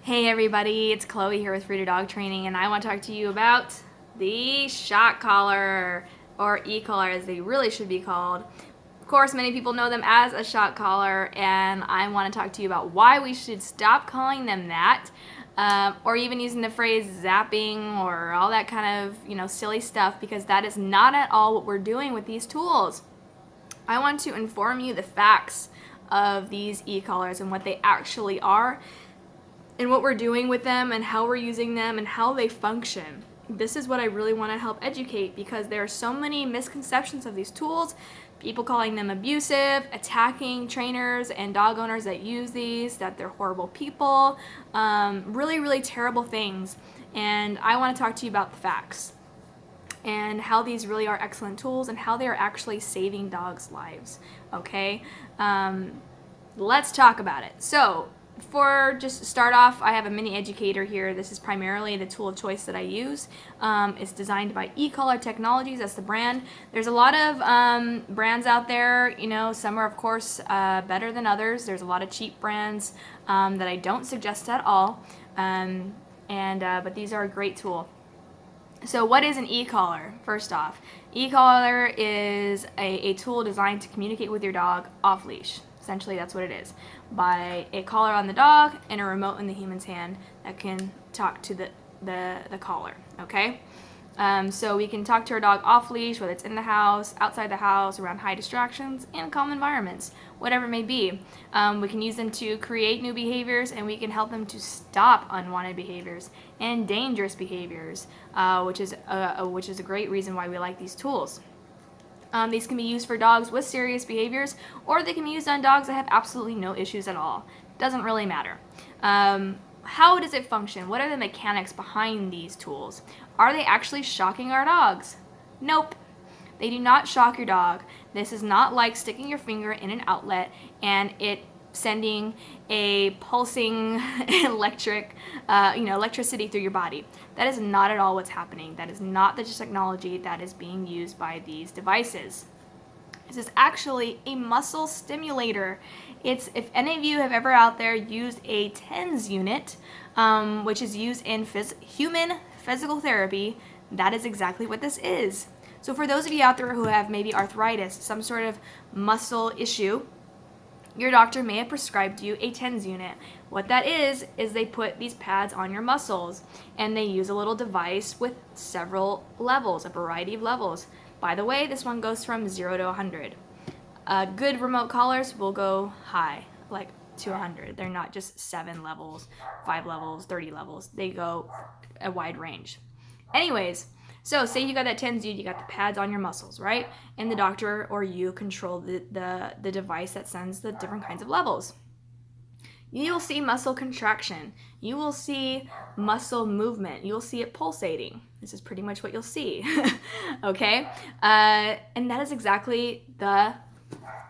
Hey everybody, it's Chloe here with Free to Dog Training, and I want to talk to you about the shock collar, or e-collar as they really should be called. Of course, many people know them as a shock collar, and I want to talk to you about why we should stop calling them that, or even using the phrase zapping or all that kind of silly stuff, because that is not at all what we're doing with these tools. I want to inform you the facts of these e-collars and what they actually are, and what we're doing with them and how we're using them and how they function. This is what I really want to help educate, because there are so many misconceptions of these tools, people calling them abusive, attacking trainers and dog owners that use these, that they're horrible people, really terrible things. And I want to talk to you about the facts and how these really are excellent tools and how they are actually saving dogs' lives. Okay, let's talk about it. So for just start off, I have a mini educator here. This is primarily the tool of choice that I use. It's designed by e-collar Technologies. That's the brand. There's a lot of brands out there. Some are of course better than others. There's a lot of cheap brands that I don't suggest at all. But these are a great tool. So what is an e-collar? First off, e-collar is a tool designed to communicate with your dog off leash. Essentially, that's what it is. By a collar on the dog and a remote in the human's hand that can talk to the collar, okay? So we can talk to our dog off leash, whether it's in the house, outside the house, around high distractions, and calm environments, whatever it may be. We can use them to create new behaviors, and we can help them to stop unwanted behaviors and dangerous behaviors, which is a great reason why we like these tools. These can be used for dogs with serious behaviors, or they can be used on dogs that have absolutely no issues at all. Doesn't really matter. How does it function? What are the mechanics behind these tools? Are they actually shocking our dogs? Nope. They do not shock your dog. This is not like sticking your finger in an outlet and it sending a pulsing electricity through your body. That is not at all what's happening. That is not the technology that is being used by these devices. This is actually a muscle stimulator. If any of you have ever out there used a TENS unit, which is used in human physical therapy, that is exactly what this is. So for those of you out there who have maybe arthritis, some sort of muscle issue, your doctor may have prescribed you a TENS unit. What that is they put these pads on your muscles, and they use a little device with several levels, a variety of levels. By the way, this one goes from 0 to 100. Good remote collars will go high, like to 100. They're not just 7 levels, 5 levels, 30 levels. They go a wide range. Anyways, so say you got that TENS unit, you got the pads on your muscles, right? And the doctor or you control the device that sends the different kinds of levels. You will see muscle contraction. You will see muscle movement. You'll see it pulsating. This is pretty much what you'll see, okay? And that is exactly the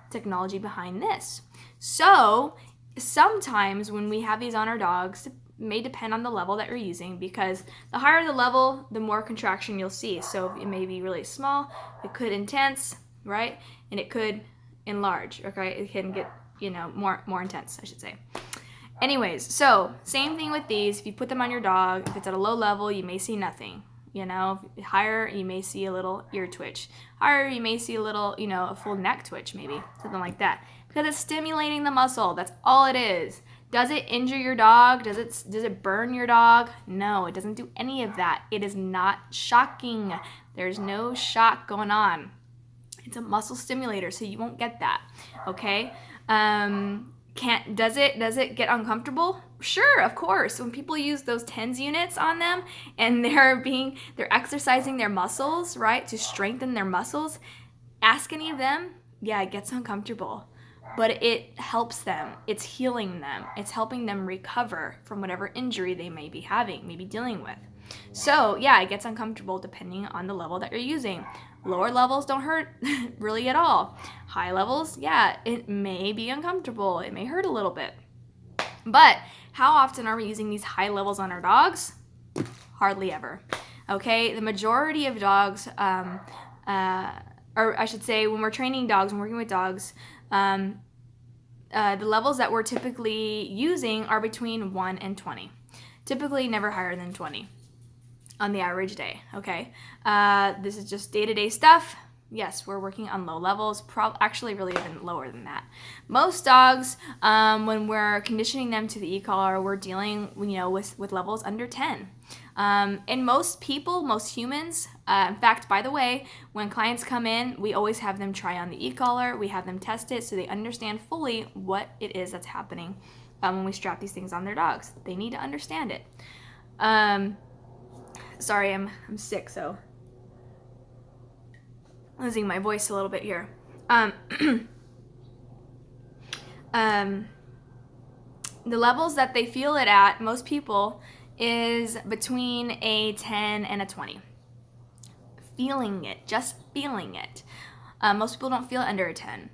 technology behind this. So sometimes when we have these on our dogs, it may depend on the level that you're using, because the higher the level, the more contraction you'll see. So it may be really small, it could intense, right? And it could enlarge, okay? It can get, more intense, I should say. Anyways, so same thing with these. If you put them on your dog, if it's at a low level, you may see nothing. Higher, you may see a little ear twitch. Higher, you may see a little, a full neck twitch, maybe, something like that. Because it's stimulating the muscle. That's all it is. Does it injure your dog? Does it burn your dog? No, it doesn't do any of that. It is not shocking. There's no shock going on. It's a muscle stimulator, so you won't get that. Okay? Does it get uncomfortable? Sure, of course. When people use those TENS units on them and they're exercising their muscles, right, to strengthen their muscles, ask any of them, yeah, it gets uncomfortable. But it helps them. It's healing them. It's helping them recover from whatever injury they may be having, may be dealing with. So yeah, it gets uncomfortable depending on the level that you're using. Lower levels don't hurt really at all. High levels, yeah, it may be uncomfortable. It may hurt a little bit. But how often are we using these high levels on our dogs? Hardly ever. Okay, the majority of dogs, or I should say when we're training dogs and working with dogs, the levels that we're typically using are between 1 and 20. Typically never higher than 20 on the average day, okay? This is just day-to-day stuff. Yes, we're working on low levels, actually really even lower than that. Most dogs, when we're conditioning them to the e-collar, we're dealing, with levels under 10. And most people, most humans, in fact, by the way, when clients come in, we always have them try on the e-collar. We have them test it so they understand fully what it is that's happening when we strap these things on their dogs. They need to understand it. Sorry, I'm sick, so losing my voice a little bit here. The levels that they feel it at, most people, is between a 10 and a 20. Feeling it, just feeling it. Most people don't feel it under a 10.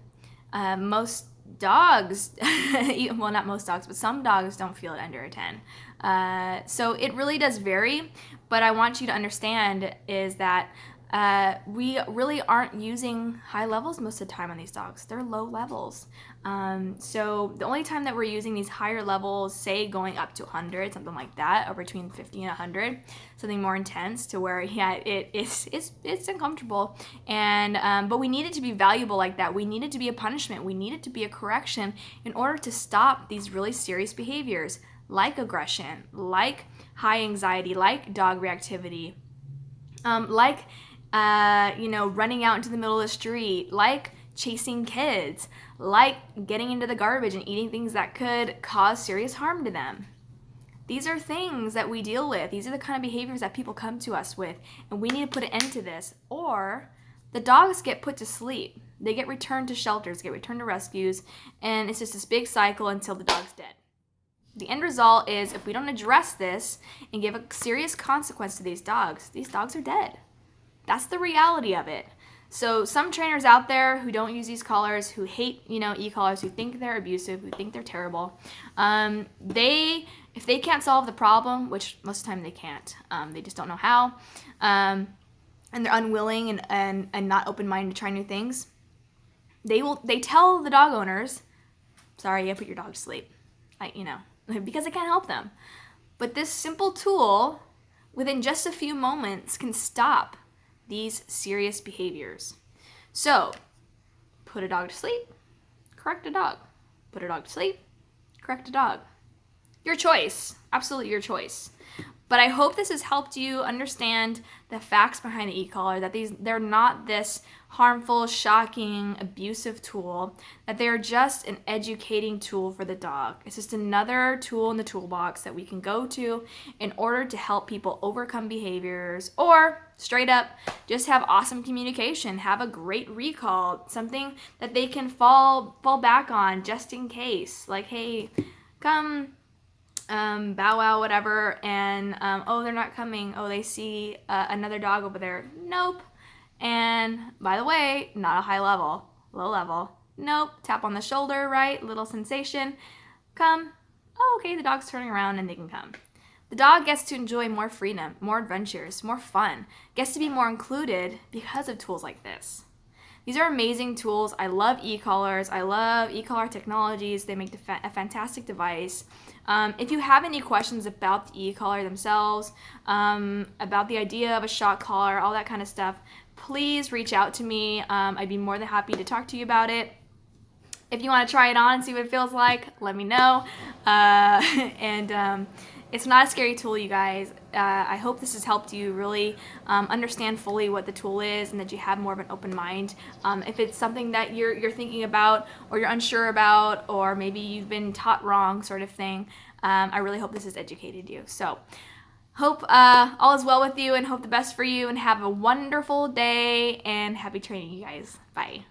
Most dogs, well, not most dogs, but some dogs don't feel it under a 10. So it really does vary, but I want you to understand is that we really aren't using high levels most of the time on these dogs. They're low levels. So the only time that we're using these higher levels, say going up to 100, something like that, or between 50 and 100, something more intense to where, it's uncomfortable. And but we need it to be valuable like that. We need it to be a punishment. We need it to be a correction in order to stop these really serious behaviors like aggression, like high anxiety, like dog reactivity, like running out into the middle of the street, like chasing kids, like getting into the garbage and eating things that could cause serious harm to them. These are things that we deal with. These are the kind of behaviors that people come to us with, and we need to put an end to this, or the dogs get put to sleep. They get returned to shelters, get returned to rescues, and it's just this big cycle until the dog's dead. The end result is if we don't address this and give a serious consequence to these dogs are dead. That's the reality of it. So some trainers out there who don't use these collars, who hate, e-collars, who think they're abusive, who think they're terrible, if they can't solve the problem, which most of the time they can't, they just don't know how, and they're unwilling and not open-minded to try new things, they tell the dog owners, sorry, I put your dog to sleep, because I can't help them. But this simple tool, within just a few moments, can stop these serious behaviors. So, put a dog to sleep, correct a dog. Put a dog to sleep, correct a dog. Your choice, absolutely your choice. But I hope this has helped you understand the facts behind the e-collar, that they're not this harmful, shocking, abusive tool, that they're just an educating tool for the dog. It's just another tool in the toolbox that we can go to in order to help people overcome behaviors, or straight up just have awesome communication, have a great recall, something that they can fall back on just in case. Like, hey, come bow wow, whatever, and they're not coming. Oh, they see another dog over there. Nope. And by the way, not a high level, low level. Nope. Tap on the shoulder, right? Little sensation. Come. Oh, okay, the dog's turning around and they can come. The dog gets to enjoy more freedom, more adventures, more fun, gets to be more included because of tools like this. These are amazing tools. I love e-collars. I love e-collar technologies. They make a fantastic device. If you have any questions about the e-collar themselves, about the idea of a shock collar, all that kind of stuff, please reach out to me. I'd be more than happy to talk to you about it. If you want to try it on and see what it feels like, let me know. It's not a scary tool, you guys. I hope this has helped you really understand fully what the tool is, and that you have more of an open mind. If it's something that you're thinking about, or you're unsure about, or maybe you've been taught wrong sort of thing, I really hope this has educated you. So hope all is well with you, and hope the best for you, and have a wonderful day, and happy training, you guys. Bye.